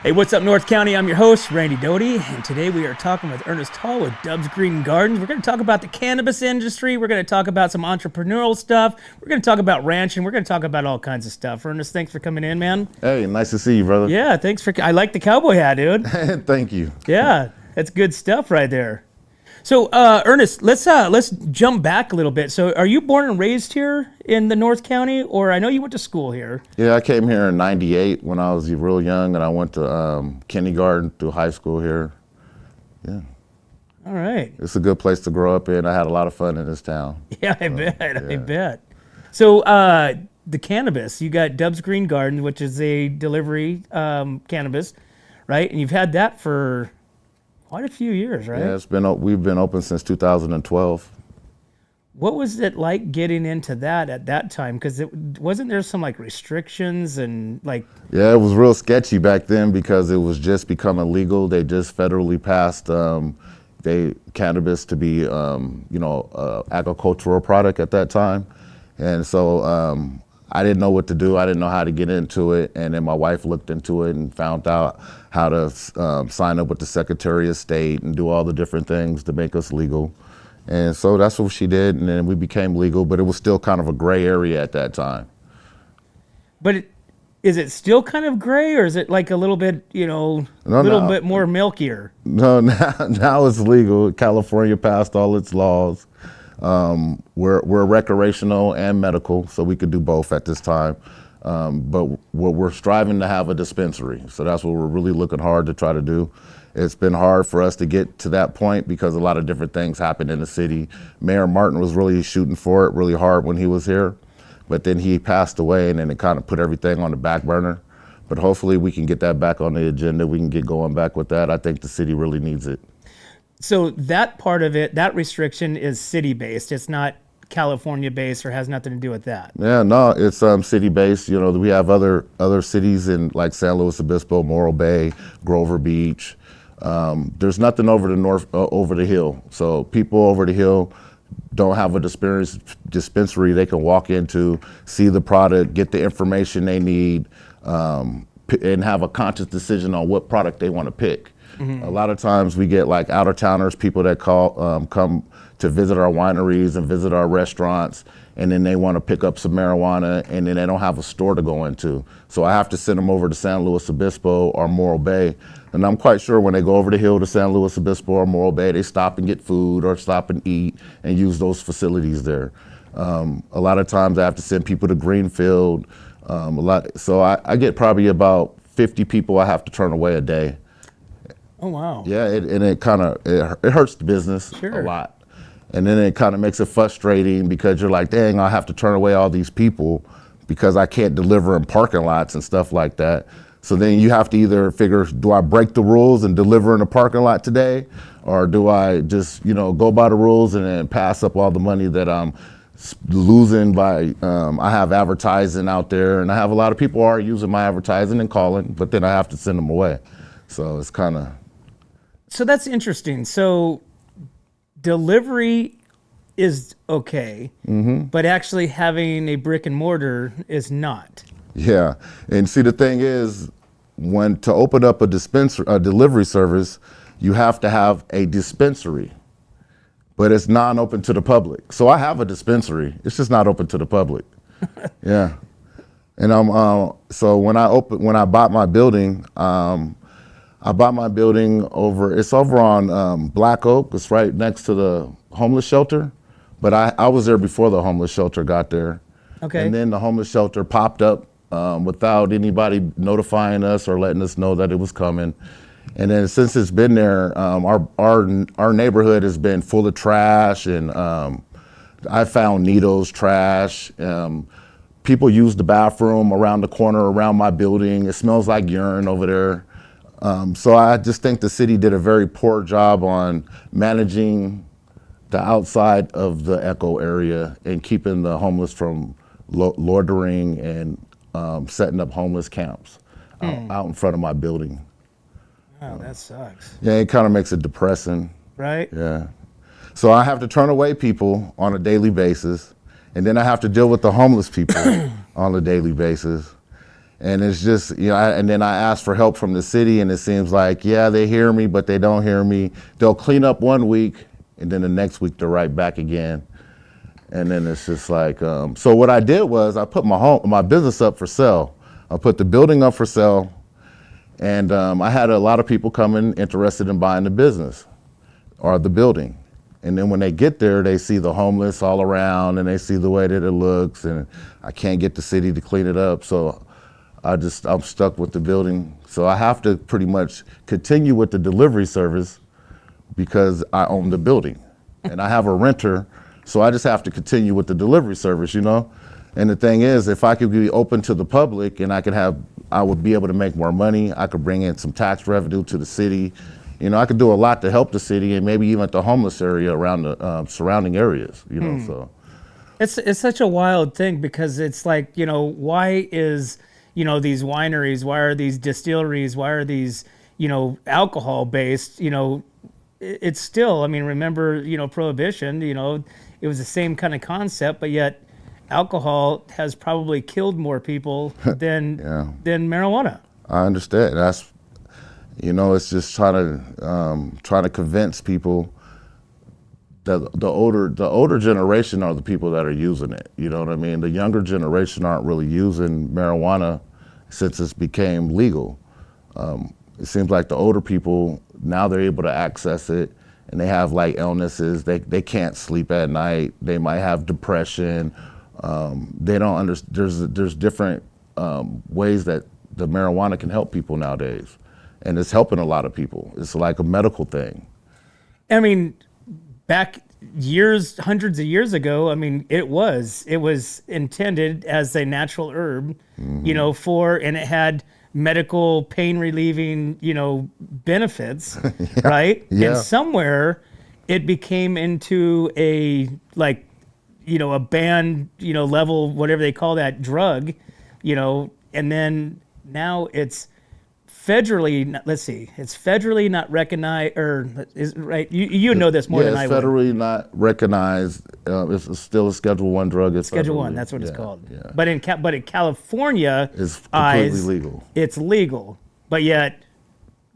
Hey, what's up, North County? I'm your host, Randy Doty, and today we are talking with Ernest Hall with Dubs Green Gardens. We're going to talk about the cannabis industry. We're going to talk about some entrepreneurial stuff. We're going to talk about ranching. We're going to talk about all kinds of stuff. Ernest, thanks for coming in, man. Hey, nice to see you, brother. Yeah, thanks for. I like the cowboy hat, dude. Thank you. Yeah, that's good stuff right there. So, Ernest, let's jump back a little bit. So, are you born and raised here in the North County, or I know you went to school here? Yeah, I came here in '98 when I was real young, and I went to kindergarten through high school here. Yeah. All right. It's a good place to grow up in. I had a lot of fun in this town. Yeah, I bet. So, the cannabis, you got Dubs Green Garden, which is a delivery cannabis, right? And you've had that for quite a few years, right? Yeah, we've been open since 2012. What was it like getting into that at that time? Because wasn't there some like restrictions and like... Yeah, it was real sketchy back then because it was just becoming legal. They just federally passed cannabis to be, agricultural product at that time. And so I didn't know what to do. I didn't know how to get into it. And then my wife looked into it and found out how to sign up with the Secretary of State and do all the different things to make us legal. And so that's what she did. And then we became legal, but it was still kind of a gray area at that time. But is it still kind of gray, or is it like a little bit, bit more milkier? No, now it's legal. California passed all its laws. We're recreational and medical, so we could do both at this time. But we're striving to have a dispensary. So that's what we're really looking hard to try to do. It's been hard for us to get to that point because a lot of different things happened in the city. Mayor Martin was really shooting for it really hard when he was here, but then he passed away and then it kind of put everything on the back burner. But hopefully we can get that back on the agenda. We can get going back with that. I think the city really needs it. So that part of it, that restriction is city-based. It's not California-based or has nothing to do with that. Yeah, no, it's city-based. You know, we have other cities in like San Luis Obispo, Morro Bay, Grover Beach. There's nothing over the hill. So people over the hill don't have a dispensary they can walk into, see the product, get the information they need, and have a conscious decision on what product they want to pick. Mm-hmm. A lot of times we get like out-of-towners, people that come to visit our wineries and visit our restaurants, and then they want to pick up some marijuana, and then they don't have a store to go into. So I have to send them over to San Luis Obispo or Morro Bay. And I'm quite sure when they go over the hill to San Luis Obispo or Morro Bay, they stop and get food or stop and eat and use those facilities there. A lot of times I have to send people to Greenfield. So I get probably about 50 people I have to turn away a day. Oh, wow. Yeah, it hurts the business a lot. And then it kind of makes it frustrating because you're like, dang, I have to turn away all these people because I can't deliver in parking lots and stuff like that. So then you have to either figure, do I break the rules and deliver in a parking lot today? Or do I just, go by the rules and then pass up all the money that I'm losing by, I have advertising out there, and I have a lot of people are using my advertising and calling, but then I have to send them away. So it's kind of... So that's interesting. So delivery is okay, mm-hmm. but actually having a brick and mortar is not. Yeah, and see, the thing is, to open up a delivery service, you have to have a dispensary, but it's non-open to the public. So I have a dispensary, it's just not open to the public. Yeah, and so when I bought my building, it's over on Black Oak. It's right next to the homeless shelter, but I was there before the homeless shelter got there. Okay. And then the homeless shelter popped up without anybody notifying us or letting us know that it was coming. And then since it's been there, our neighborhood has been full of trash, and I found needles, trash. People use the bathroom around the corner around my building. It smells like urine over there. So I just think the city did a very poor job on managing the outside of the Echo area and keeping the homeless from loitering and setting up homeless camps out in front of my building. Oh, that sucks. Yeah, it kind of makes it depressing. Right? Yeah. So I have to turn away people on a daily basis, and then I have to deal with the homeless people on a daily basis. And it's just, and then I ask for help from the city, and it seems like, yeah, they hear me, but they don't hear me. They'll clean up one week, and then the next week they're right back again. And then it's just like, so what I did was I put my business up for sale. I put the building up for sale, and I had a lot of people coming interested in buying the business or the building. And then when they get there, they see the homeless all around, and they see the way that it looks, and I can't get the city to clean it up. So I'm stuck with the building. So I have to pretty much continue with the delivery service because I own the building and I have a renter. So I just have to continue with the delivery service, And the thing is, if I could be open to the public and I would be able to make more money. I could bring in some tax revenue to the city. I could do a lot to help the city and maybe even the homeless area around the surrounding areas, so. It's such a wild thing because it's like, why is, these wineries, why are these distilleries, why are these, alcohol based, it's still, remember, Prohibition, it was the same kind of concept, but yet alcohol has probably killed more people than marijuana. I understand. That's, it's just trying to convince people that the older generation are the people that are using it. You know what I mean? The younger generation aren't really using marijuana since it's became legal. It seems like the older people, now they're able to access it, and they have like illnesses. They can't sleep at night. They might have depression. They don't understand. There's different ways that the marijuana can help people nowadays, and it's helping a lot of people. It's like a medical thing. Back hundreds of years ago, it was intended as a natural herb, and it had medical pain relieving, benefits, yeah. Right? Yeah. And somewhere it became into a a banned, level, whatever they call that drug, and then now it's federally not recognized, or is right? You know this more than I would. It's federally not recognized. It's still a Schedule 1 drug. It's Schedule 1, that's what it's called. Yeah. But in California, it's completely legal. It's legal, but yet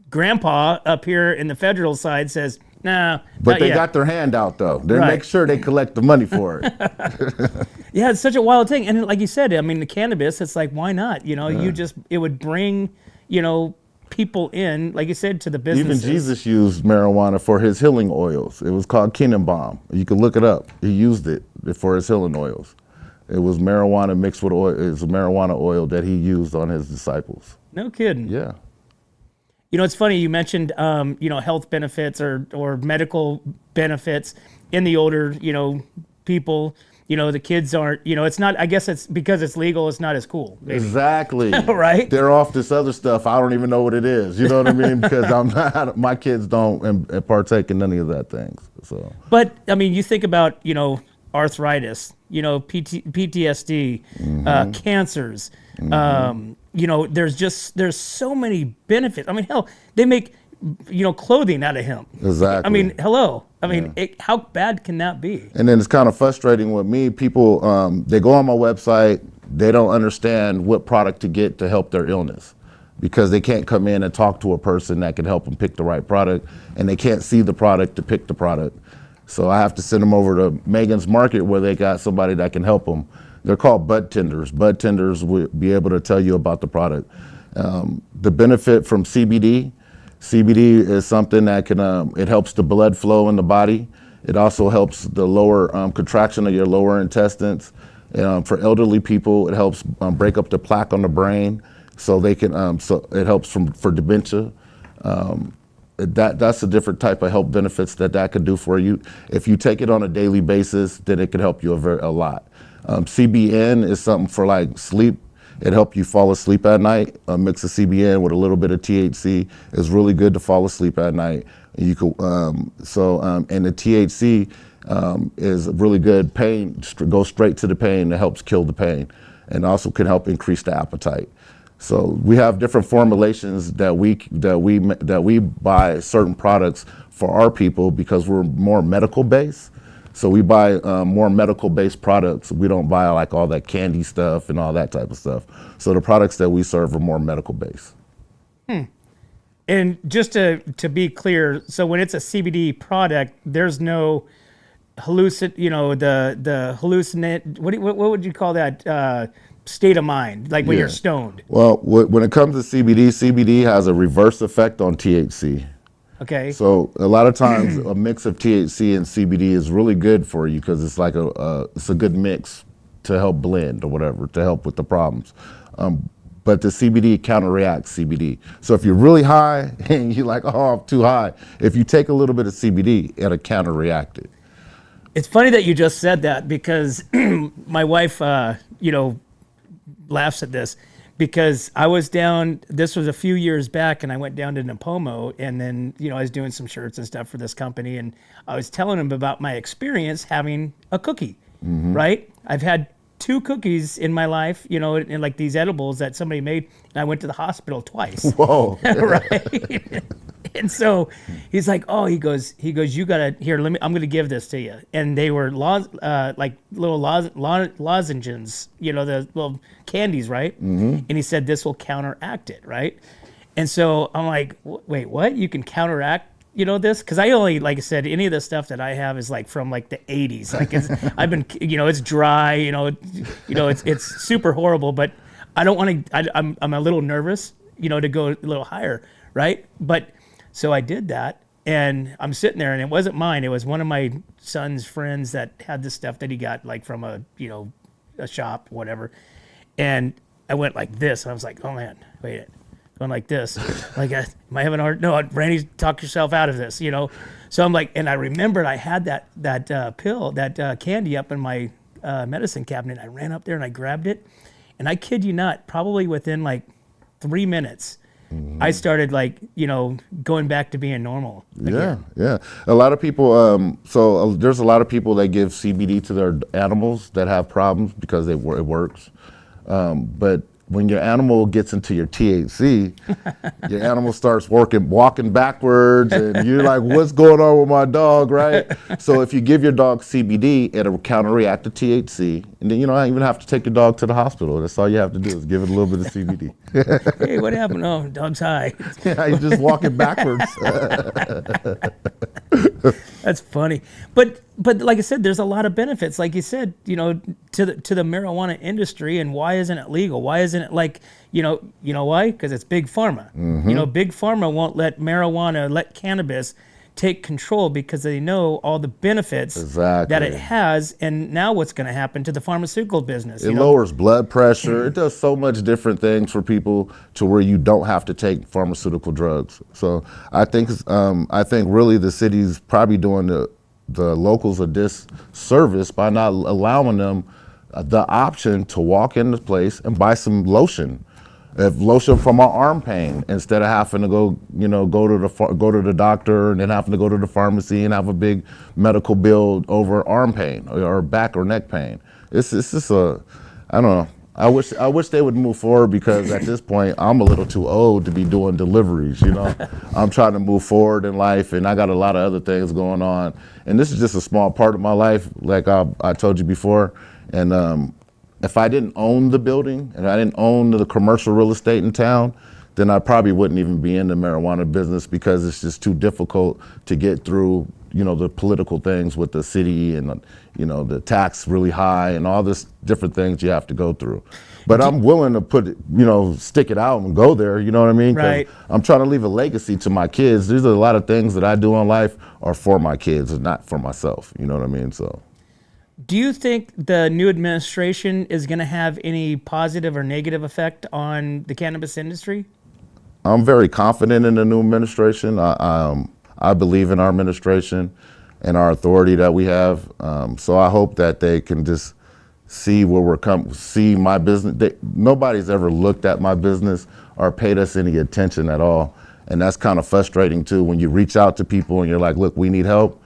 Grandpa up here in the federal side says, nah. But they got their hand out though. They make sure they collect the money for it. Yeah, it's such a wild thing, and like you said, the cannabis. It's like, why not? It would bring, people in, like you said, to the businesses. Even Jesus used marijuana for his healing oils. It was called Balm. You can look it up. He used it for his healing oils. It was marijuana mixed with oil. It's a marijuana oil that he used on his disciples. No kidding. Yeah. It's funny you mentioned, health benefits or medical benefits in the older, people. The kids aren't, it's not, I guess it's because it's legal, it's not as cool. Maybe. Exactly. Right? They're off this other stuff. I don't even know what it is. You know what I mean? Because my kids don't partake in any of that things. So. But, you think about, arthritis, PTSD, cancers, there's so many benefits. Hell, they make, clothing out of hemp. Exactly. Hello. How bad can that be? And then it's kind of frustrating with me. People, they go on my website, they don't understand what product to get to help their illness because they can't come in and talk to a person that can help them pick the right product, and they can't see the product to pick the product. So I have to send them over to Megan's Market where they got somebody that can help them. They're called bud tenders. Bud tenders will be able to tell you about the product. The benefit from CBD is something that can, it helps the blood flow in the body. It also helps the lower contraction of your lower intestines. For elderly people, it helps break up the plaque on the brain, so they can. So it helps for dementia. That's a different type of health benefits that could do for you. If you take it on a daily basis, then it can help you a lot. CBN is something for like sleep. It helps you fall asleep at night. A mix of CBN with a little bit of THC is really good to fall asleep at night. You could and the THC is really good pain. Go straight to the pain. It helps kill the pain, and also can help increase the appetite. So we have different formulations that we buy certain products for our people because we're more medical based. So we buy more medical based products. We don't buy like all that candy stuff and all that type of stuff. So the products that we serve are more medical based. And just to be clear, so when it's a CBD product, there's no the hallucinate. What would you call that? State of mind, like when you're stoned. Well, when it comes to CBD has a reverse effect on THC. Okay. So a lot of times a mix of THC and CBD is really good for you because it's like it's a good mix to help blend or whatever, to help with the problems. But the CBD counteracts CBD. So if you're really high and you're like, oh, I'm too high, if you take a little bit of CBD, it'll counteract it. It's funny that you just said that because my wife, laughs at this because I was down, this was a few years back, and I went down to Napomo, and then, I was doing some shirts and stuff for this company, and I was telling him about my experience having a cookie, right? I've had 2 cookies in my life, and like these edibles that somebody made, and I went to the hospital twice. Whoa. Right? And so he's like, oh, he goes, you gotta, here, I'm gonna give this to you. And they were like little lozenges, the little candies, right? And he said, this will counteract it, right? And so I'm like, wait, what? You can counteract, this? Because I only, like I said, any of the stuff that I have is like from like the 80s. Like I've been, it's dry, it's super horrible, but I don't want to, I'm a little nervous, to go a little higher, right? But so I did that, and I'm sitting there, and it wasn't mine. It was one of my son's friends that had this stuff that he got like from a shop, whatever. And I went like this, and I was like, oh man, wait it. Going like this. Like, am I having a hard? No, Randy, talk yourself out of this, So I'm like, and I remembered I had that pill, that candy up in my medicine cabinet. I ran up there and I grabbed it, and I kid you not, probably within like 3 minutes, I started like, going back to being normal again. Yeah. A lot of people, there's a lot of people that give CBD to their animals that have problems because it works. But when your animal gets into your THC, your animal starts walking backwards, and you're like, what's going on with my dog, right? So if you give your dog CBD, it'll counteract the THC, and then you don't even have to take your dog to the hospital. That's all you have to do is give it a little bit of CBD. Hey, what happened? Oh, dog's high. Yeah, he's just walking backwards. That's funny. But like I said, there's a lot of benefits, like you said, to the marijuana industry. And why isn't it legal? Why isn't it like, why? Because it's big pharma. Big pharma won't let cannabis take control because they know all the benefits that it has. And now what's going to happen to the pharmaceutical business? It lowers blood pressure. It does so much different things for people to where you don't have to take pharmaceutical drugs. So I think really the city's probably doing the locals a disservice by not allowing them the option to walk in the place and buy some lotion. If lotion for my arm pain, instead of having to go to the doctor and then having to go to the pharmacy and have a big medical bill over arm pain or back or neck pain. It's just I don't know. I wish they would move forward because at this point I'm a little too old to be doing deliveries. I'm trying to move forward in life, and I got a lot of other things going on. And this is just a small part of my life, like I told you before. And if I didn't own the building and I didn't own the commercial real estate in town, then I probably wouldn't even be in the marijuana business because it's just too difficult to get through, the political things with the city and, the tax really high and all this different things you have to go through. But I'm willing to stick it out and go there, you know what I mean? 'Cause right. I'm trying to leave a legacy to my kids. There's a lot of things that I do in life are for my kids and not for myself, you know what I mean? So. Do you think the new administration is going to have any positive or negative effect on the cannabis industry? I'm very confident in the new administration. I believe in our administration and our authority that we have. So I hope that they can just see where see my business. Nobody's ever looked at my business or paid us any attention at all. And that's kind of frustrating too, when you reach out to people and you're like, look, we need help.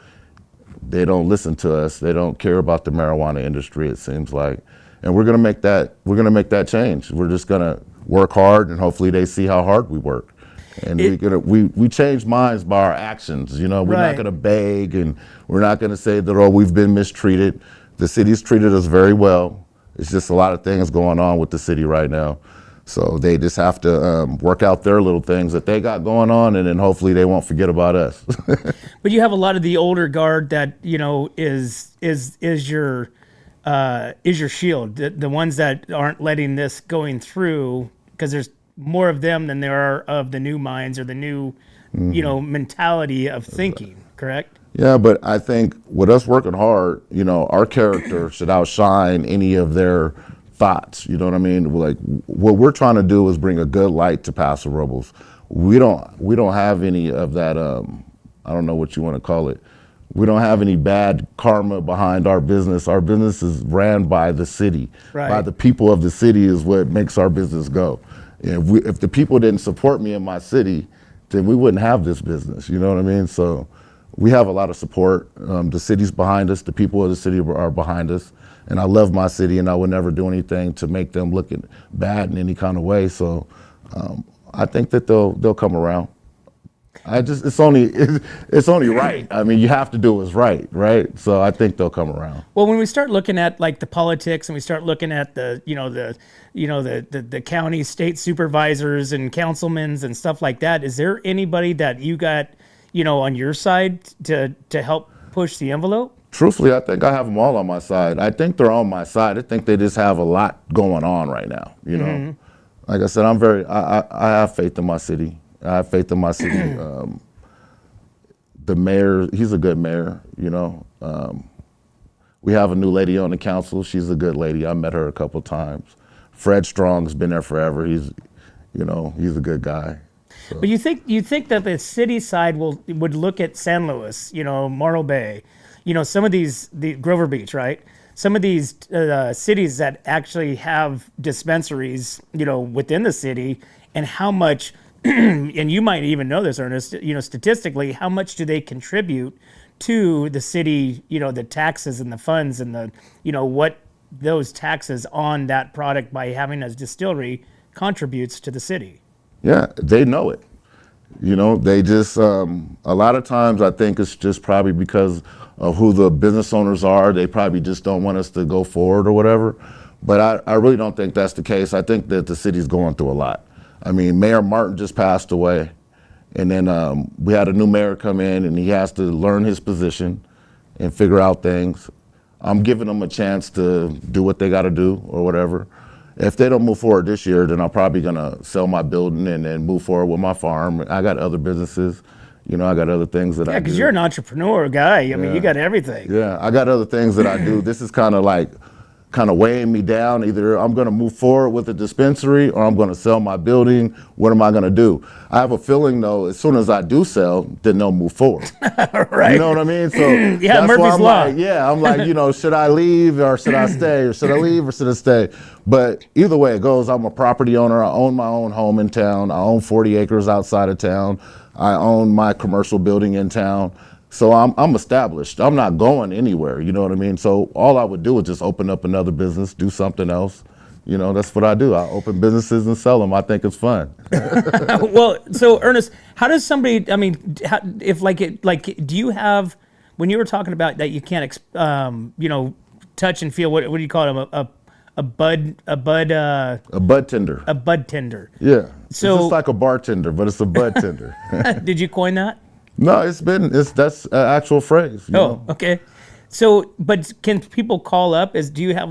They don't listen to us. They don't care about the marijuana industry, it seems like. And we're gonna make that change. We're just gonna work hard, and hopefully they see how hard we work. And we change minds by our actions. We're not gonna beg, and we're not gonna say that, oh, we've been mistreated. The city's treated us very well. It's just a lot of things going on with the city right now. So they just have to work out their little things that they got going on, and then hopefully they won't forget about us. But you have a lot of the older guard that is your shield. The ones that aren't letting this going through, because there's more of them than there are of the new minds or the new mentality of thinking. Correct? Yeah, but I think with us working hard, our character should outshine any of their thoughts. You know what I mean? Like, what we're trying to do is bring a good light to Paso Robles. We don't have any of that. I don't know what you want to call it. We don't have any bad karma behind our business. Our business is ran by the city, by the people of the city is what makes our business go. If the people didn't support me in my city, then we wouldn't have this business. You know what I mean? So we have a lot of support. The city's behind us. The people of the city are behind us. And I love my city, and I would never do anything to make them look bad in any kind of way. So I think that they'll come around. It's only right. I mean, you have to do what's right? So I think they'll come around. Well, when we start looking at like the politics, and we start looking at the county, state supervisors and councilmen and stuff like that, is there anybody that you got on your side to help push the envelope? Truthfully, I think I have them all on my side. I think they're on my side. I think they just have a lot going on right now. Like I said, I have faith in my city. I have faith in my city. The mayor, he's a good mayor. We have a new lady on the council. She's a good lady. I met her a couple times. Fred Strong's been there forever. He's a good guy. So. But you think that the city side would look at San Luis, Morro Bay, some of the Grover Beach, right? Some of these cities that actually have dispensaries, within the city, and how much, and you might even know this, Ernest, statistically, how much do they contribute to the city, the taxes and the funds and the, what those taxes on that product by having a distillery contributes to the city? Yeah, they know it. They just, a lot of times I think it's just probably because of who the business owners are. They probably just don't want us to go forward or whatever. But I really don't think that's the case. I think that the city's going through a lot. I mean, Mayor Martin just passed away. And then we had a new mayor come in, and he has to learn his position and figure out things. I'm giving them a chance to do what they got to do or whatever. If they don't move forward this year, then I'm probably gonna sell my building and then move forward with my farm. I got other businesses, I got other things that I do. Yeah, because you're an entrepreneur guy. I mean, you got everything. Yeah, I got other things that I do. This is kind of weighing me down. Either I'm gonna move forward with a dispensary or I'm gonna sell my building. What am I gonna do? I have a feeling though, as soon as I do sell, then they'll move forward. Right. You know what I mean? So yeah, that's Murphy's why I'm Law. I'm like, should I leave or should I stay? Or should I leave or should I stay? But either way it goes, I'm a property owner. I own my own home in town. I own 40 acres outside of town. I own my commercial building in town. So I'm established. I'm not going anywhere, you know what I mean? So all I would do is just open up another business, do something else. That's what I do. I open businesses and sell them. I think it's fun. Well, so Ernest, how does somebody, I mean, do you have, when you were talking about that you can't, touch and feel, what do you call it, a bud tender. A bud tender. Yeah. So it's just like a bartender, but it's a bud tender. Did you coin that? No, that's an actual phrase. Okay. So, but can people call up? Do you have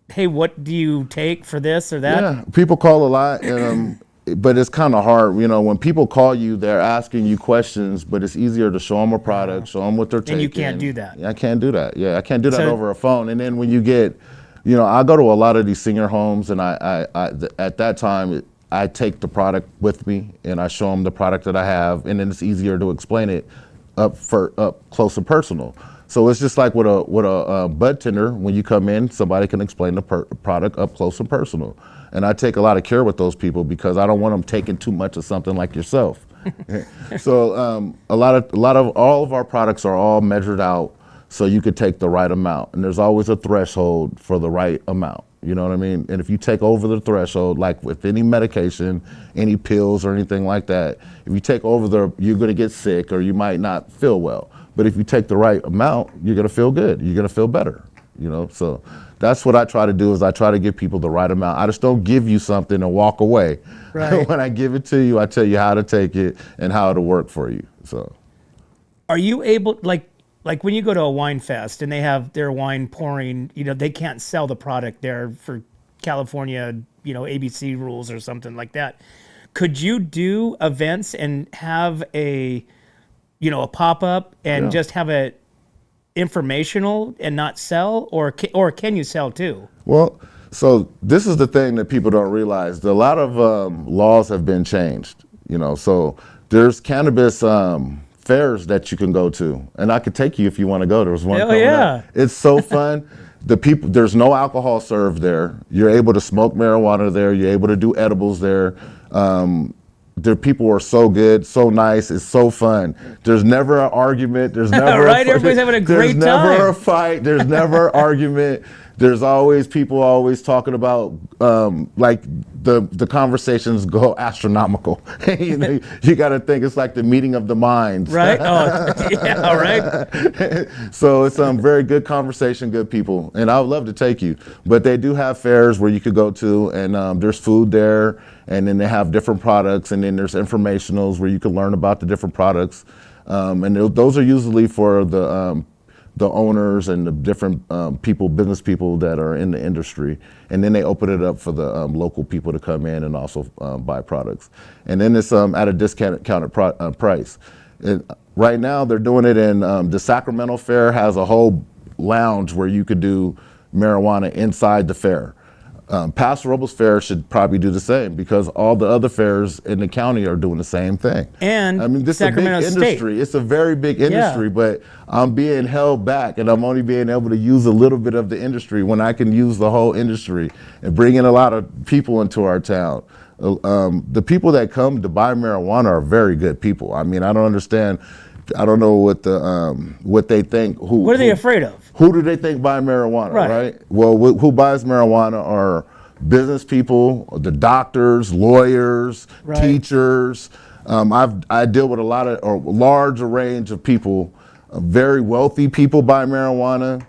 hey, what do you take for this or that? Yeah, people call a lot, and but it's kind of hard. When people call you, they're asking you questions, but it's easier to show them a product, show them what they're taking. And you can't do that. I can't do that. Yeah, I can't do that over a phone. And then when you get, I go to a lot of these senior homes, and I at that time, I take the product with me and I show them the product that I have, and then it's easier to explain it up close and personal. So it's just like with a bud tender. When you come in, somebody can explain the product up close and personal. And I take a lot of care with those people because I don't want them taking too much of something like yourself. So a lot of all of our products are all measured out so you could take the right amount. And there's always a threshold for the right amount. You know what I mean? And if you take over the threshold, like with any medication, any pills or anything like that, if you take over you're going to get sick or you might not feel well. But if you take the right amount, you're going to feel good. You're going to feel better. You know, so that's what I try to do is I try to give people the right amount. I just don't give you something and walk away. Right. When I give it to you, I tell you how to take it and how it'll work for you. So, are you able, like when you go to a wine fest and they have their wine pouring, you know, they can't sell the product there for California, you know, ABC rules or something like that. Could you do events and have a pop-up and just have it informational and not sell, or can you sell too? well, so this is the thing that people don't realize. A lot of laws have been changed, you know, so there's cannabis fairs that you can go to, and I could take you if you want to go. There's one coming up. It's so fun. There's no alcohol served there. You're able to smoke marijuana there. You're able to do edibles there. The people are so good, so nice. It's so fun. There's never an argument. There's never right. Everybody's having a great time. There's never a fight. There's never argument. There's always people always talking about like the conversations go astronomical. You know, you got to think it's like the meeting of the minds. Right. Oh, yeah. Right. So it's very good conversation, good people, and I would love to take you. But they do have fairs where you could go to, and there's food there, and then they have different products, and then there's informationals where you can learn about the different products, and those are usually for the owners and the different business people that are in the industry. And then they open it up for the local people to come in and also buy products. And then it's at a discounted price. Right now they're doing it in, the Sacramento Fair has a whole lounge where you could do marijuana inside the fair. Paso Robles Fair should probably do the same because all the other fairs in the county are doing the same thing. And I mean, this Sacramento is a big industry. State. It's a very big industry, but I'm being held back, and I'm only being able to use a little bit of the industry when I can use the whole industry and bring in a lot of people into our town. The people that come to buy marijuana are very good people. I mean, I don't understand. I don't know what they think. What are they afraid of? Who do they think buy marijuana, right? Well, who buys marijuana are business people, the doctors, lawyers, teachers. I deal with a large range of people. Very wealthy people buy marijuana.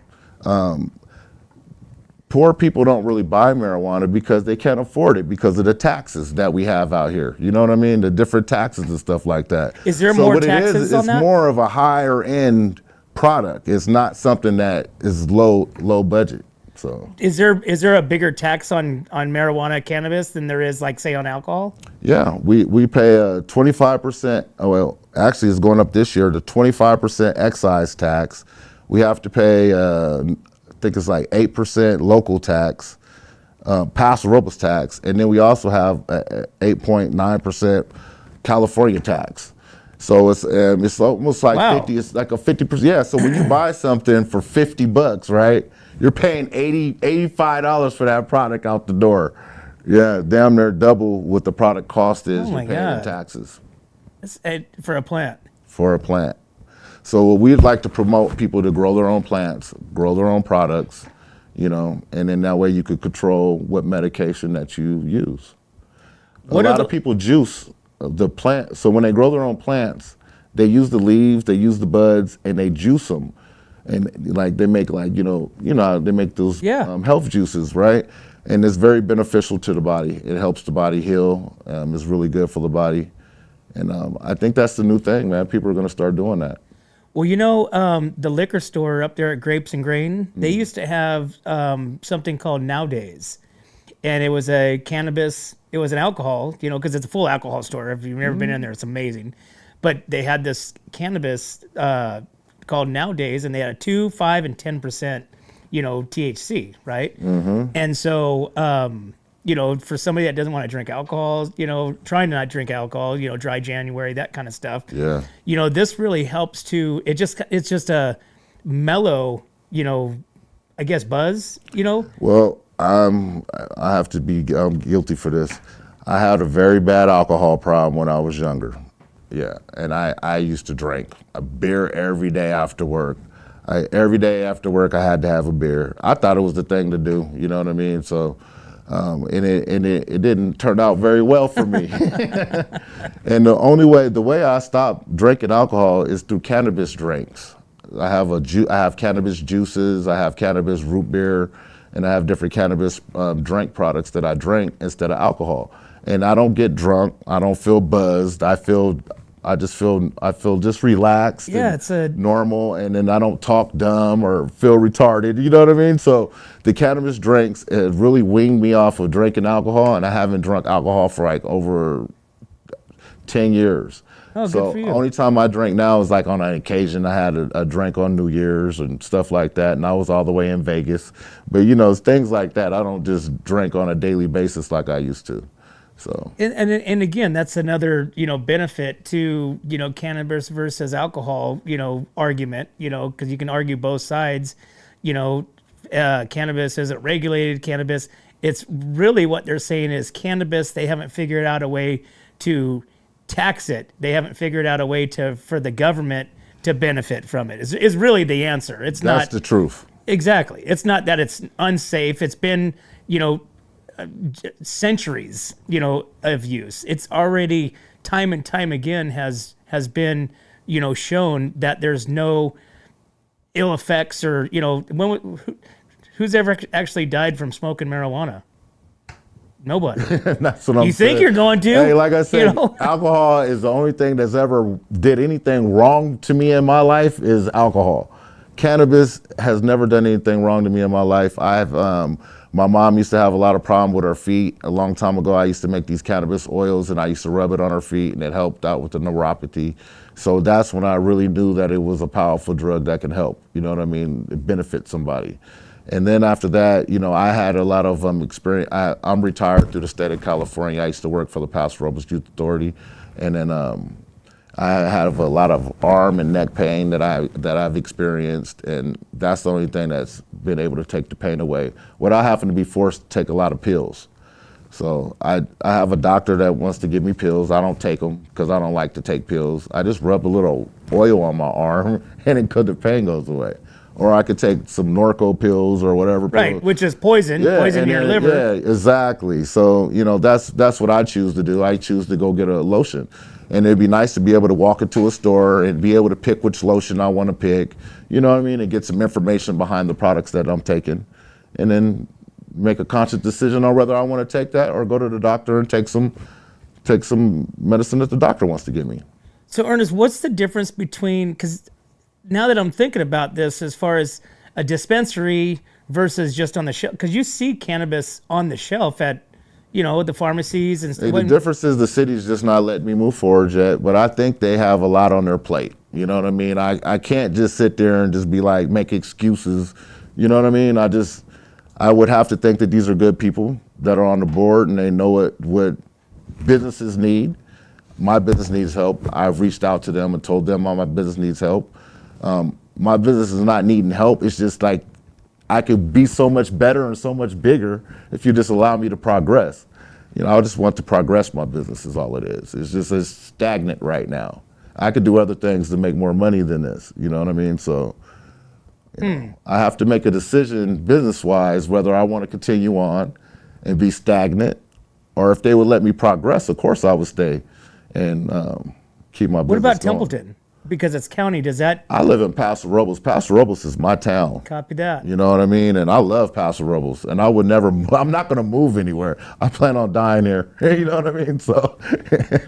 Poor people don't really buy marijuana because they can't afford it because of the taxes that we have out here. You know what I mean? The different taxes and stuff like that. Is there more taxes on that? It's more of a higher end product. It's not something that is low budget. So is there a bigger tax on marijuana, cannabis than there is, like, say, on alcohol? Yeah, we pay a 25%. Well, actually, it's going up this year to 25% excise tax. We have to pay, I think it's like 8% local tax, Paso Robles tax, and then we also have 8.9% California tax. So it's almost like 50. It's like a 50%. Yeah. So when you buy something for $50, right, you're paying $85 for that product out the door. Yeah, damn near double what the product cost is. You're paying in taxes. That's for a plant. For a plant. So we'd like to promote people to grow their own plants, grow their own products, you know, and then that way you could control what medication that you use. A lot of people juice the plant. So when they grow their own plants, they use the leaves, they use the buds, and they juice them. And like they make they make those health juices, right? And it's very beneficial to the body. It helps the body heal. It's really good for the body. And I think that's the new thing, man. People are going to start doing that. Well, you know, the liquor store up there at Grapes and Grain, they used to have something called Nowadays. And it was a cannabis, it was an alcohol, you know, because it's a full alcohol store. If you've never been in there, it's amazing. But they had this cannabis called Nowadays, and they had a 2, 5, and 10%, you know, THC, right? And so, you know, for somebody that doesn't want to drink alcohol, you know, trying to not drink alcohol, you know, dry January, that kind of stuff. Yeah. You know, this really helps to, it's just a mellow, I guess buzz, Well, I have to be, I'm guilty for this. I had a very bad alcohol problem when I was younger. Yeah, and I used to drink a beer every day after work. Every day after work, I had to have a beer. I thought it was the thing to do, you know what I mean? So, and it didn't turn out very well for me. And the way I stopped drinking alcohol is through cannabis drinks. I have cannabis juices, I have cannabis root beer, and I have different cannabis drink products that I drink instead of alcohol. And I don't get drunk. I don't feel buzzed. I feel just relaxed. Yeah, and it's a normal, and then I don't talk dumb or feel retarded. You know what I mean? So the cannabis drinks it really weaned me off of drinking alcohol, and I haven't drunk alcohol for like over 10 years. Oh, so good for you. Only time I drink now is like on an occasion. I had a drink on New Year's and stuff like that, and I was all the way in Vegas. But it's things like that. I don't just drink on a daily basis like I used to. So and again, that's another benefit to cannabis versus alcohol argument because you can argue both sides. Cannabis isn't regulated. Cannabis, it's really what they're saying is cannabis. They haven't figured out a way to tax it. They haven't figured out a way for the government to benefit from it. Is really the answer. It's not. That's the truth. Exactly. It's not that it's unsafe. It's been centuries, of use. It's already time and time again has been, shown that there's no ill effects or, who's ever actually died from smoking marijuana? Nobody. That's what I'm saying. You think you're going to? Hey, like I said, alcohol is the only thing that's ever did anything wrong to me in my life is alcohol. Cannabis has never done anything wrong to me in my life. My mom used to have a lot of problem with her feet. A long time ago, I used to make these cannabis oils and I used to rub it on her feet and it helped out with the neuropathy. So that's when I really knew that it was a powerful drug that can help, you know what I mean, it benefits somebody. And then after that, I had a lot of experience. I'm retired through the state of California. I used to work for the Paso Robles Youth Authority. And then I have a lot of arm and neck pain that I've experienced, and that's the only thing that's been able to take the pain away. Without having to be forced to take a lot of pills. So I have a doctor that wants to give me pills. I don't take them because I don't like to take pills. I just rub a little oil on my arm, and the pain goes away. Or I could take some Norco pills or whatever. Right, pills. which is poison in your liver. Yeah, exactly. So that's what I choose to do. I choose to go get a lotion. And it'd be nice to be able to walk into a store and be able to pick which lotion I want to pick, you know what I mean, and get some information behind the products that I'm taking, and then make a conscious decision on whether I want to take that or go to the doctor and take some medicine that the doctor wants to give me. So Ernest, what's the difference between, because now that I'm thinking about this as far as a dispensary versus just on the shelf, because you see cannabis on the shelf at the pharmacies and stuff. The difference is the city's just not letting me move forward yet, but I think they have a lot on their plate. You know what I mean? I can't just sit there and just be like, make excuses. You know what I mean? I would have to think that these are good people that are on the board and they know what businesses need. My business needs help. I've reached out to them and told them my business needs help. My business is not needing help. It's just like, I could be so much better and so much bigger if you just allow me to progress. I just want to progress my business is all it is. It's stagnant right now. I could do other things to make more money than this, you know what I mean? So I have to make a decision business-wise whether I want to continue on and be stagnant, or if they would let me progress, of course I would stay and keep my business going. What about Templeton? Because it's county, does that? I live in Paso Robles. Paso Robles is my town. Copy that. You know what I mean? And I love Paso Robles. And I would never, I'm not going to move anywhere. I plan on dying here. You know what I mean? So.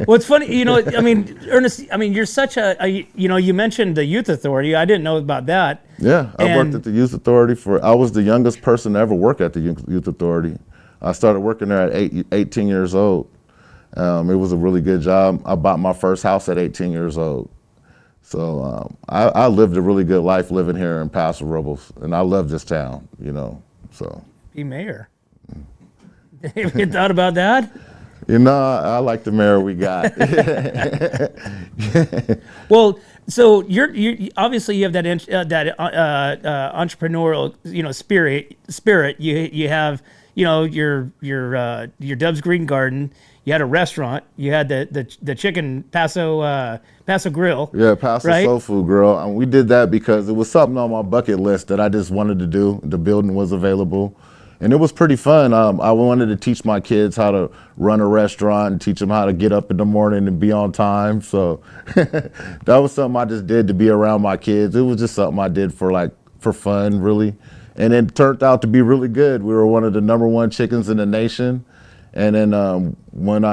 Well, it's funny, Ernest, you're such you mentioned the youth authority. I didn't know about that. Yeah, I worked at the youth authority I was the youngest person to ever work at the youth authority. I started working there at 18 years old. It was a really good job. I bought my first house at 18 years old. So I lived a really good life living here in Paso Robles, and I love this town, so. Be mayor. Have you thought about that? I like the mayor we got. Well, so you obviously you have that entrepreneurial spirit. You have your Dub's Green Garden. You had a restaurant. You had the chicken Paso Grill. Yeah, Paso right? Soul Food Grill. And we did that because it was something on my bucket list that I just wanted to do. The building was available. And it was pretty fun. I wanted to teach my kids how to run a restaurant and teach them how to get up in the morning and be on time. So that was something I just did to be around my kids. It was just something I did for fun, really. And it turned out to be really good. We were one of the #1 chickens in the nation. And then when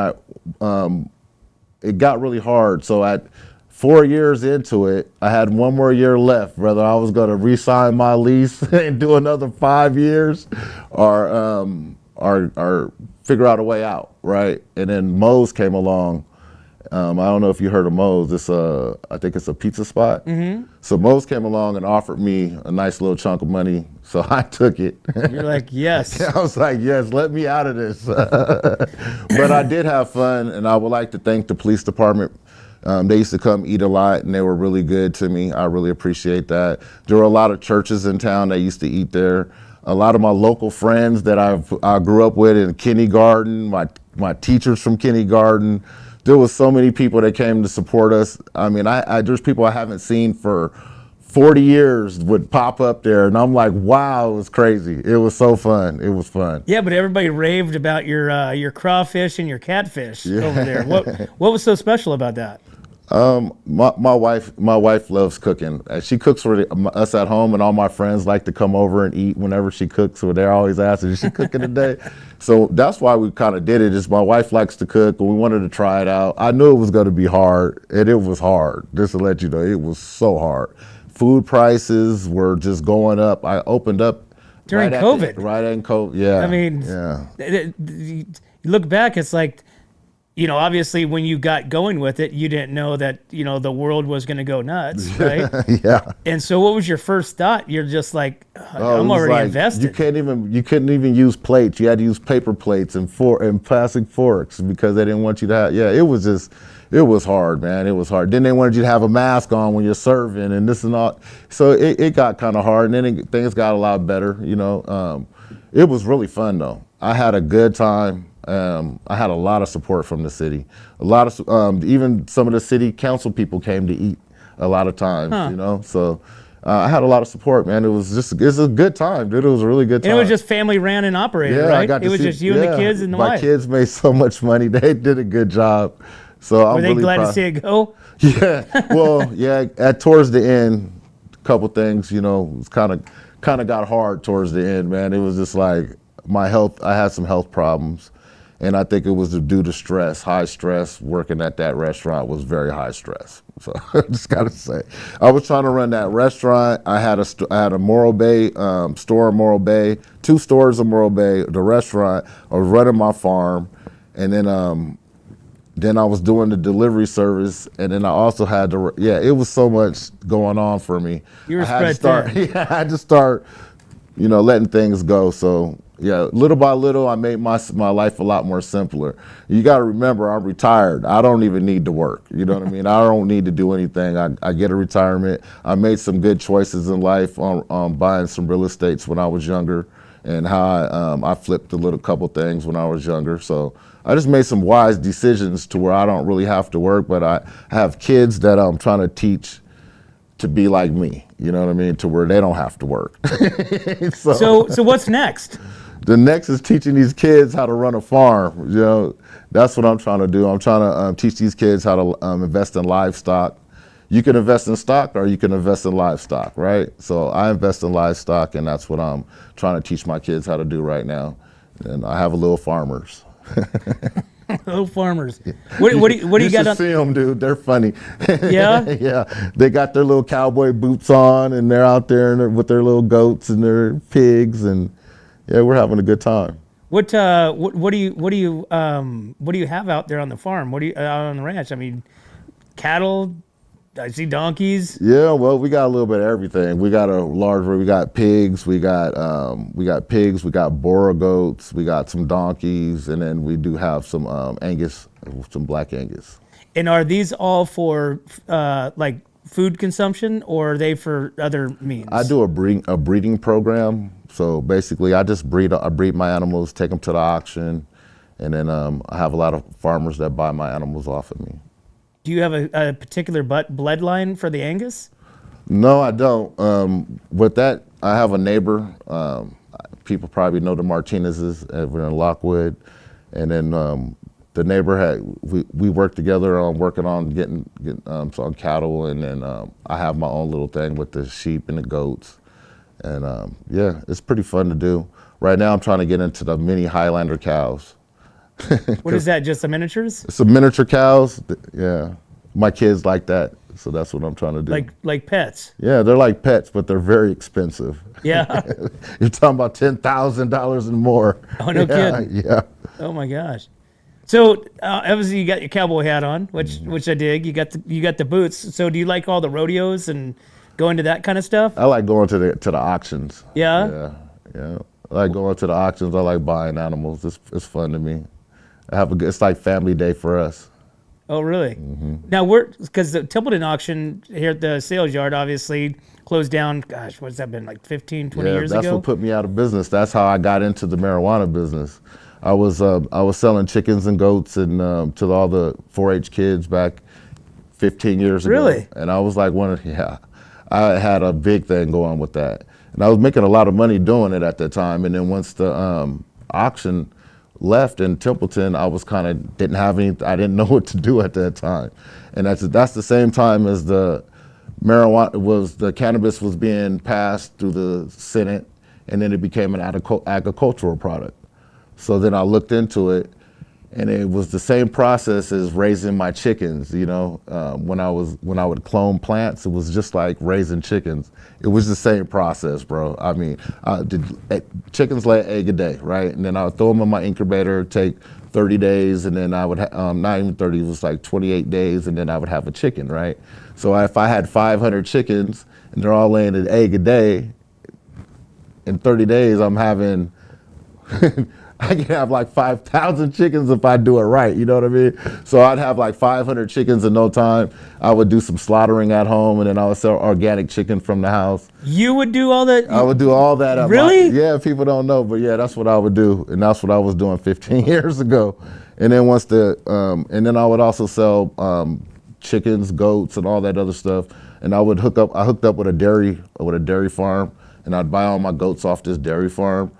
it got really hard. So at 4 years into it, I had 1 more year left, whether I was going to re-sign my lease and do another 5 years or figure out a way out, right? And then Moe's came along. I don't know if you heard of Moe's. I think it's a pizza spot. Mm-hmm. So Moe's came along and offered me a nice little chunk of money. So I took it. You're like, yes. I was like, yes, let me out of this. But I did have fun, and I would like to thank the police department. They used to come eat a lot, and they were really good to me. I really appreciate that. There were a lot of churches in town that used to eat there. A lot of my local friends that I grew up with in kindergarten, my teachers from kindergarten. There was so many people that came to support us. I mean, there's people I haven't seen for 40 years would pop up there, and I'm like, wow, it was crazy. It was so fun. It was fun. Yeah, but everybody raved about your crawfish and your catfish over there. What was so special about that? My wife loves cooking. She cooks for us at home, and all my friends like to come over and eat whenever she cooks. So they're always asking, "Is she cooking today?" So that's why we kind of did it. Is my wife likes to cook, and we wanted to try it out. I knew it was going to be hard, and it was hard. Just to let you know, it was so hard. Food prices were just going up. I opened up during COVID. Right in COVID, yeah. I mean, yeah. You look back, it's like, obviously when you got going with it, you didn't know that, the world was going to go nuts, right? Yeah. And so what was your first thought? You're just like, I'm already invested. You couldn't even use plates. You had to use paper plates and plastic forks because they didn't want you to have, it was hard, man. It was hard. Then they wanted you to have a mask on when you're serving and this and all. So it got kind of hard, and then things got a lot better, It was really fun, though. I had a good time. I had a lot of support from the city. A lot of even some of the city council people came to eat a lot of times, So I had a lot of support, man. It's a good time, dude. It was a really good time. And it was just family ran and operated, right? It was just you and the kids and the wife. My kids made so much money. They did a good job. So Were they really glad to see it go? Yeah. Well, yeah. Towards the end, a couple things, it was kind of got hard towards the end, man. It was just like my health. I had some health problems. And I think it was due to stress, high stress. Working at that restaurant was very high stress. So I just gotta say, I was trying to run that restaurant. I had a Morro Bay store in Morro Bay, 2 stores in Morro Bay, the restaurant. I was running my farm, and then I was doing the delivery service, and then I also had it was so much going on for me. You were spread thin. I had to start, letting things go. So. Yeah, little by little, I made my life a lot more simpler. You got to remember, I'm retired. I don't even need to work. You know what I mean? I don't need to do anything. I get a retirement. I made some good choices in life on buying some real estates when I was younger, and how I flipped a couple things when I was younger. So I just made some wise decisions to where I don't really have to work, but I have kids that I'm trying to teach to be like me. You know what I mean? To where they don't have to work. So what's next? The next is teaching these kids how to run a farm. That's what I'm trying to do. I'm trying to teach these kids how to invest in livestock. You can invest in stock or you can invest in livestock, right? So I invest in livestock, and that's what I'm trying to teach my kids how to do right now. And I have a little farmers. Little farmers. What do you got? You should see them, dude. They're funny. Yeah? Yeah. They got their little cowboy boots on, and they're out there with their little goats and their pigs, and yeah, we're having a good time. What do you have out there on the farm? What do you out on the ranch? I mean, cattle, I see donkeys. Yeah, well, we got a little bit of everything. We got a large, we got pigs, we got pigs, we got Bora goats, we got some donkeys, and then we do have some Angus, some black Angus. And are these all for like food consumption, or are they for other means? I do a breeding program. So basically, I breed my animals, take them to the auction, and then I have a lot of farmers that buy my animals off of me. Do you have a particular bloodline for the Angus? No, I don't. With that, I have a neighbor. People probably know the Martinezes over in Lockwood, and then the neighbor we worked together on working on getting some cattle, and then I have my own little thing with the sheep and the goats, and yeah, it's pretty fun to do. Right now, I'm trying to get into the mini Highlander cows. What is that? Just the miniatures? Some miniature cows. Yeah, my kids like that, so that's what I'm trying to do. Like pets. Yeah, they're like pets, but they're very expensive. Yeah. You're talking about $10,000 and more. Oh, no kidding. Yeah. Oh my gosh. So obviously you got your cowboy hat on, which I dig. You got the boots. So do you like all the rodeos and going to that kind of stuff? I like going to the auctions. Yeah. Yeah. I like going to the auctions. I like buying animals. It's fun to me. It's like family day for us. Oh, really? Mm-hmm. Now because the Templeton auction here at the sales yard obviously closed down. Gosh, what's that been, like 15, 20 years ago? That's what put me out of business. That's how I got into the marijuana business. I was selling chickens and goats and to all the 4-H kids back 15 years ago. Really? And I was like I had a big thing going with that. And I was making a lot of money doing it at that time. And then once the auction left in Templeton, I was I didn't know what to do at that time. And that's the same time as the cannabis was being passed through the Senate, and then it became an agricultural product. So then I looked into it, and it was the same process as raising my chickens. When I would clone plants, it was just like raising chickens. It was the same process, bro. I mean, chickens lay an egg a day, right? And then I would throw them in my incubator, take 30 days, and then I would not even 30, it was like 28 days, and then I would have a chicken, right? So if I had 500 chickens and they're all laying an egg a day, in 30 days I'm having I can have like 5,000 chickens if I do it right, you know what I mean? So I'd have like 500 chickens in no time. I would do some slaughtering at home, and then I would sell organic chicken from the house. You would do all that? I would do all that. Really? Yeah, people don't know, but yeah, that's what I would do, and that's what I was doing 15 years ago. And then and then I would also sell chickens, goats, and all that other stuff. And I hooked up with a dairy farm, and I'd buy all my goats off this dairy farm.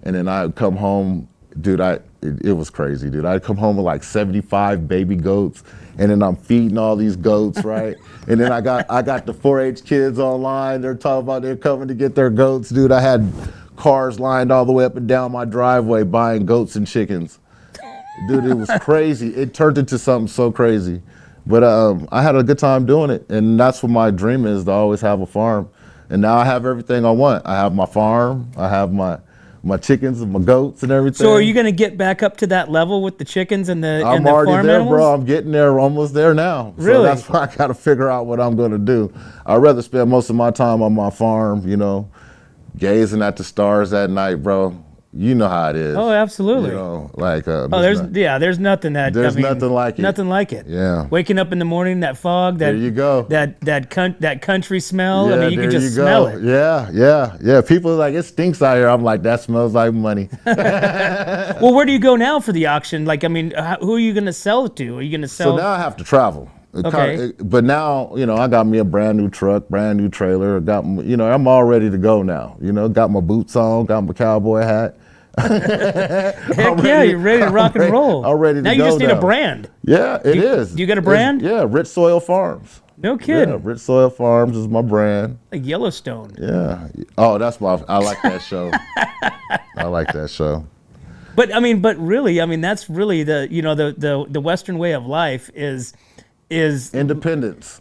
And then I'd come home, dude, it was crazy, dude. I'd come home with like 75 baby goats, and then I'm feeding all these goats, right? And then I got the 4-H kids online. They're talking about they're coming to get their goats, dude. I had cars lined all the way up and down my driveway buying goats and chickens. Dude, it was crazy. It turned into something so crazy. But I had a good time doing it, and that's what my dream is, to always have a farm. And now I have everything I want. I have my farm. I have my chickens and my goats and everything. So are you going to get back up to that level with the chickens and the I'm farm already there, animals? bro. I'm getting there, almost there now. Really? So that's why I got to figure out what I'm going to do. I'd rather spend most of my time on my farm, gazing at the stars at night, bro. You know how it is. Oh, absolutely. There's nothing that. Nothing like it. Nothing like it. Yeah. Waking up in the morning, that fog, there you go. That country smell. Yeah, I mean, you can just smell it. Yeah. People are like, it stinks out here. I'm like, that smells like money. Well, where do you go now for the auction? Like, I mean, who are you going to sell it to? Are you going to sell? So now I have to travel. Okay. But now, I got me a brand new truck, brand new trailer. I'm all ready to go now. Got my boots on, got my cowboy hat. Heck yeah, you're ready to rock and roll. I'm ready to go. Now you just need a brand. Yeah, it is. Do you got a brand? Yeah, Rich Soil Farms. No kidding. Yeah, Rich Soil Farms is my brand. Like Yellowstone. Yeah. Oh, I like that show. I like that show. But really, that's really the Western way of life is independence.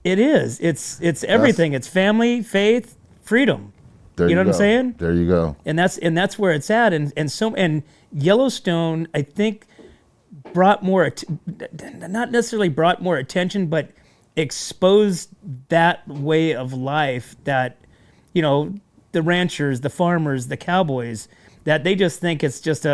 It is. It's everything. It's family, faith, freedom. There you know go. what I'm saying? There you go. And that's where it's at. And Yellowstone, I think, not necessarily brought more attention, but expose that way of life that, you know, the ranchers, the farmers, the cowboys, that they just think it's just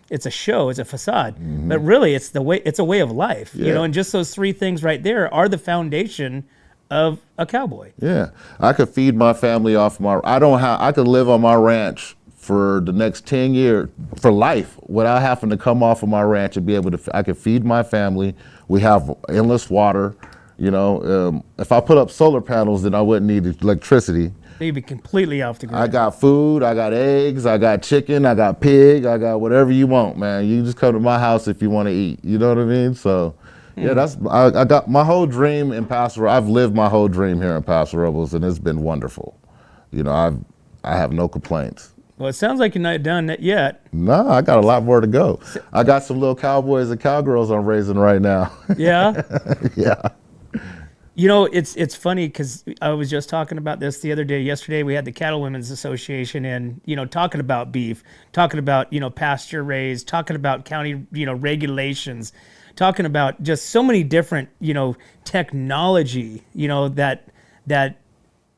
it's a show, it's a facade. But really it's a way of life, you know, and just those three things right there are the foundation of a cowboy. Yeah, I could feed my family off I could live on my ranch for the next 10 years, for life, without having to come off of my ranch and be able to, I could feed my family. We have endless water, you know. If I put up solar panels, then I wouldn't need electricity. You'd be completely off the grid. I got food, I got eggs, I got chicken, I got pig, I got whatever you want, man. You just come to my house if you want to eat, you know what I mean? So, yeah, I got my whole dream in Paso. I've lived my whole dream here in Paso Robles, and it's been wonderful. You know, I have no complaints. Well, it sounds like you're not done yet. No, I got a lot more to go. I got some little cowboys and cowgirls I'm raising right now. Yeah? Yeah. You know, it's funny because I was just talking about this the other day. Yesterday, we had the Cattle Women's Association and, you know, talking about beef, talking about, you know, pasture raised, talking about county, you know, regulations, talking about just so many different, you know, technology, you know, that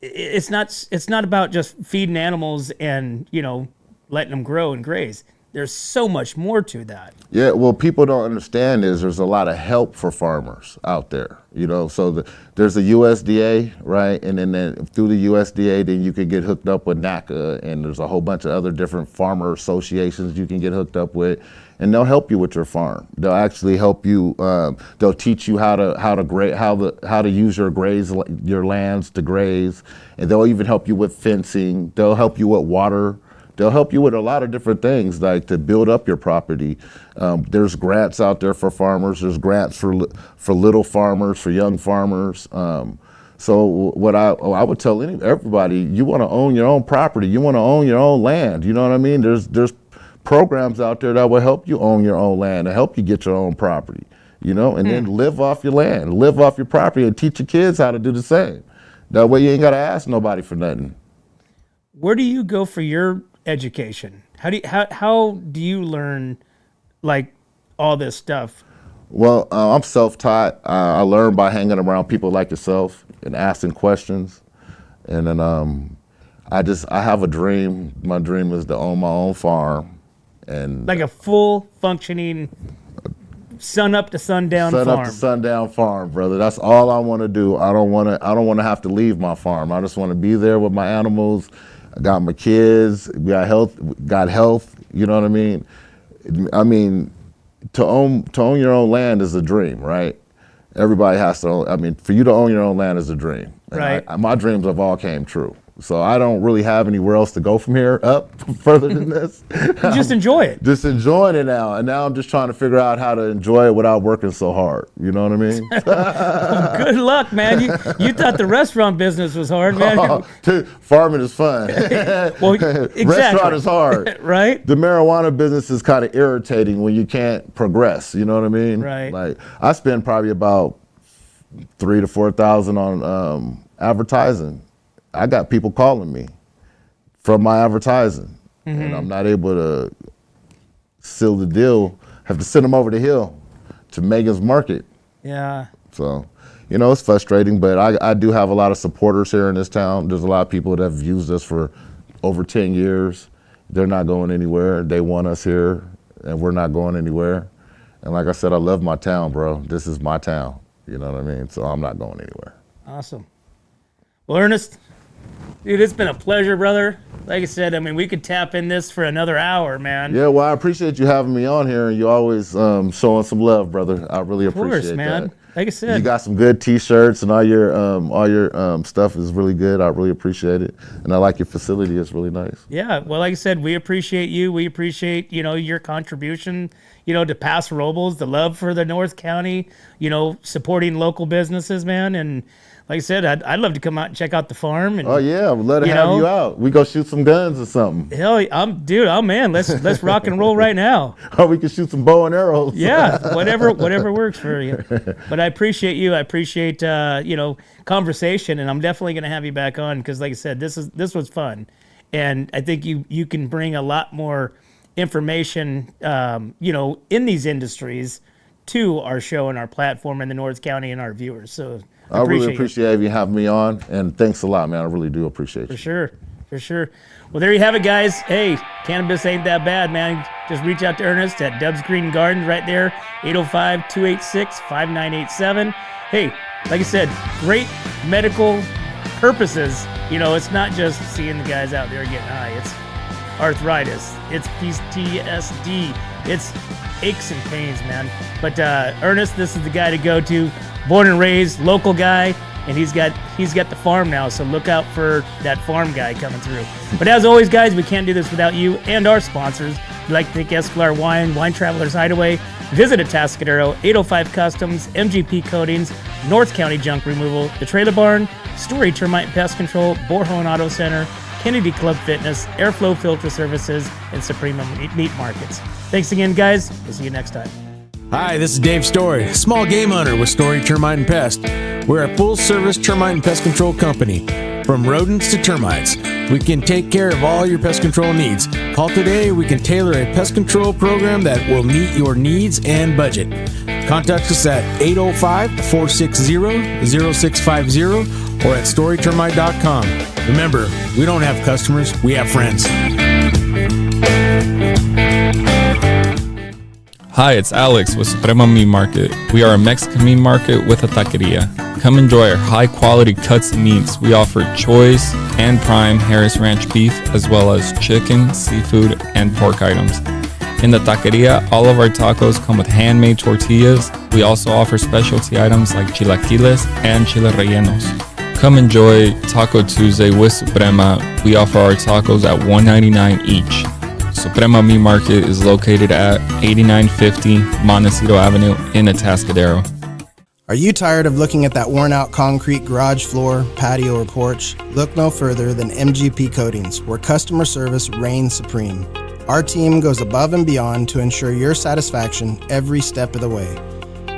it's not about just feeding animals and, you know, letting them grow and graze. There's so much more to that. Yeah, well, people don't understand is there's a lot of help for farmers out there, you know. So there's a USDA, right? And then through the USDA, then you can get hooked up with NACA, and there's a whole bunch of other different farmer associations you can get hooked up with, and they'll help you with your farm. They'll actually help you. They'll teach you how to use your lands to graze, and they'll even help you with fencing. They'll help you with water. They'll help you with a lot of different things, like to build up your property. There's grants out there for farmers. There's grants for little farmers, for young farmers. So what I would tell everybody, you want to own your own property. You want to own your own land. You know what I mean? There's programs out there that will help you own your own land and help you get your own property. You know, and then live off your land, live off your property, and teach your kids how to do the same. That way you ain't got to ask nobody for nothing. Where do you go for your education? How do you learn like all this stuff? Well, I'm self-taught. I learn by hanging around people like yourself and asking questions. And then I have a dream. My dream is to own my own farm, and like a full functioning sun up to sundown farm. Sun up to sundown farm, brother. That's all I want to do. I don't want to have to leave my farm. I just want to be there with my animals. I got my kids. We got health. You know what I mean? I mean, to own your own land is a dream, right? Everybody has to own. I mean, for you to own your own land is a dream. And right. My dreams have all came true. So I don't really have anywhere else to go from here up further than this. Just enjoy it. Just enjoying it now. And now I'm just trying to figure out how to enjoy it without working so hard. You know what I mean? Good luck, man. You thought the restaurant business was hard, man. Farming is fun. Well, exactly. Restaurant is hard. Right? The marijuana business is kind of irritating when you can't progress. You know what I mean? Right. Like I spend probably about $3,000 to $4,000 on advertising. I got people calling me from my advertising, and I'm not able to seal the deal. Have to send them over the hill to Megan's Market. Yeah. So, you know, it's frustrating, but I do have a lot of supporters here in this town. There's a lot of people that have used us for over 10 years. They're not going anywhere. They want us here, and we're not going anywhere. And like I said, I love my town, bro. This is my town. You know what I mean? So I'm not going anywhere. Awesome. Well, Ernest, dude, it's been a pleasure, brother. Like I said, I mean, we could tap in this for another hour, man. Yeah, well, I appreciate you having me on here, and you always showing some love, brother. I really appreciate that. Of course, man. That. Like I said, you got some good T-shirts, and all your stuff is really good. I really appreciate it, and I like your facility. It's really nice. Yeah, well, like I said, we appreciate you. We appreciate your contribution, to Paso Robles, the love for the North County, supporting local businesses, man, and. Like I said, I'd love to come out and check out the farm. And, oh yeah, we'd love to have you out. We go shoot some guns or something. Hell, I'm man. Let's rock and roll right now. Or we can shoot some bow and arrows. Yeah, whatever works for you. But I appreciate you. I appreciate conversation, and I'm definitely gonna have you back on because, like I said, this was fun, and I think you can bring a lot more information, in these industries to our show and our platform in the North County and our viewers. So I really appreciate you having me on, and thanks a lot, man. I really do appreciate you. For sure. Well, there you have it, guys. Hey, cannabis ain't that bad, man. Just reach out to Ernest at Dubs Green Gardens right there, 805-286-5987. Hey, like I said, great medical purposes. It's not just seeing the guys out there getting high. It's arthritis. It's PTSD. It's aches and pains, man. But Ernest, this is the guy to go to. Born and raised, local guy. And he's got the farm now, so look out for that farm guy coming through. But as always, guys, we can't do this without you and our sponsors. We'd like to thank Escalar Wine Travelers Hideaway. Visit Atascadero, 805 Customs, MGP Coatings, North County Junk Removal, The Trailer Barn, Story Termite and Pest Control, Borehole Auto Center, Kennedy Club Fitness, Airflow Filter Services, and Suprema Meat Markets. Thanks again, guys. We'll see you next time. Hi, this is Dave Story, small game hunter with Story Termite and Pest. We're a full-service termite and pest control company. From rodents to termites, we can take care of all your pest control needs. Call today, we can tailor a pest control program that will meet your needs and budget. Contact us at 805-460-0650 or at storytermite.com. Remember, we don't have customers, we have friends. Hi, it's Alex with Suprema Meat Market. We are a Mexican meat market with a taqueria. Come enjoy our high-quality cuts and meats. We offer choice and prime Harris Ranch beef, as well as chicken, seafood, and pork items. In the taqueria, all of our tacos come with handmade tortillas. We also offer specialty items like chilaquiles and chile rellenos. Come enjoy Taco Tuesday with Suprema. We offer our tacos at $1.99 each. Suprema Meat Market is located at 8950 Montecito Avenue in Atascadero. Are you tired of looking at that worn-out concrete garage floor, patio, or porch? Look no further than MGP Coatings, where customer service reigns supreme. Our team goes above and beyond to ensure your satisfaction every step of the way.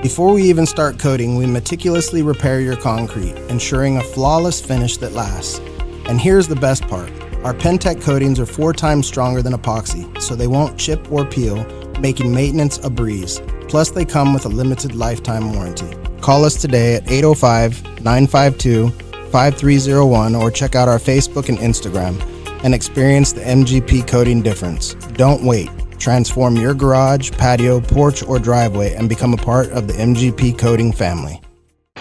Before we even start coating, we meticulously repair your concrete, ensuring a flawless finish that lasts. And here's the best part. Our Pentec coatings are 4 times stronger than epoxy, so they won't chip or peel, making maintenance a breeze. Plus, they come with a limited lifetime warranty. Call us today at 805-952-5301 or check out our Facebook and Instagram and experience the MGP coating difference. Don't wait. Transform your garage, patio, porch, or driveway and become a part of the MGP coating family.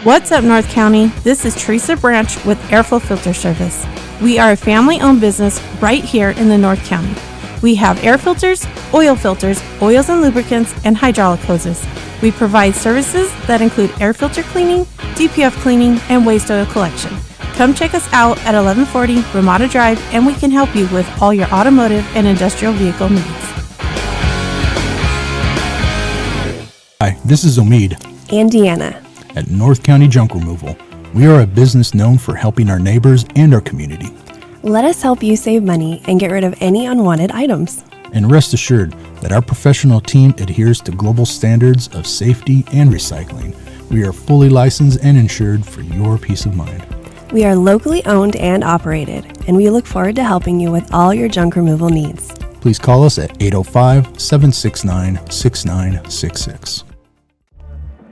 What's up, North County? This is Teresa Branch with Airflow Filter Service. We are a family-owned business right here in the North County. We have air filters, oils and lubricants, and hydraulic hoses. We provide services that include air filter cleaning, DPF cleaning, and waste oil collection. Come check us out at 1140 Ramada Drive, and we can help you with all your automotive and industrial vehicle needs. Hi, this is Omid and Deanna at North County Junk Removal. We are a business known for helping our neighbors and our community. Let us help you save money and get rid of any unwanted items. And rest assured that our professional team adheres to global standards of safety and recycling. We are fully licensed and insured for your peace of mind. We are locally owned and operated, and we look forward to helping you with all your junk removal needs. Please call us at 805-769-6966.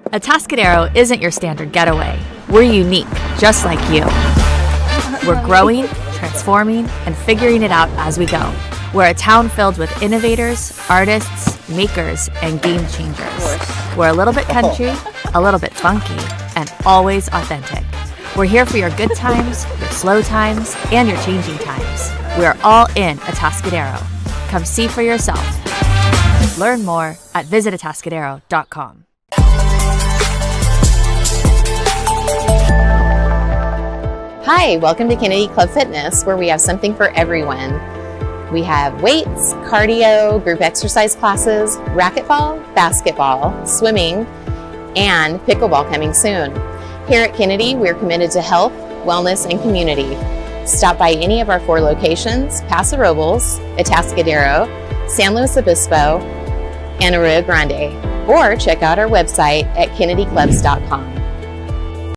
Atascadero isn't your standard getaway. We're unique, just like you. We're growing, transforming, and figuring it out as we go. We're a town filled with innovators, artists, makers, and game changers. We're a little bit country, a little bit funky, and always authentic. We're here for your good times, your slow times, and your changing times. We're all in Atascadero. Come see for yourself. Learn more at visitatascadero.com. Hi, welcome to Kennedy Club Fitness, where we have something for everyone. We have weights, cardio, group exercise classes, racquetball, basketball, swimming, and pickleball coming soon. Here at Kennedy, we're committed to health, wellness, and community. Stop by any of our 4 locations: Paso, Robles, Atascadero, San Luis Obispo, and Arroyo Grande, or check out our website at kennedyclubs.com.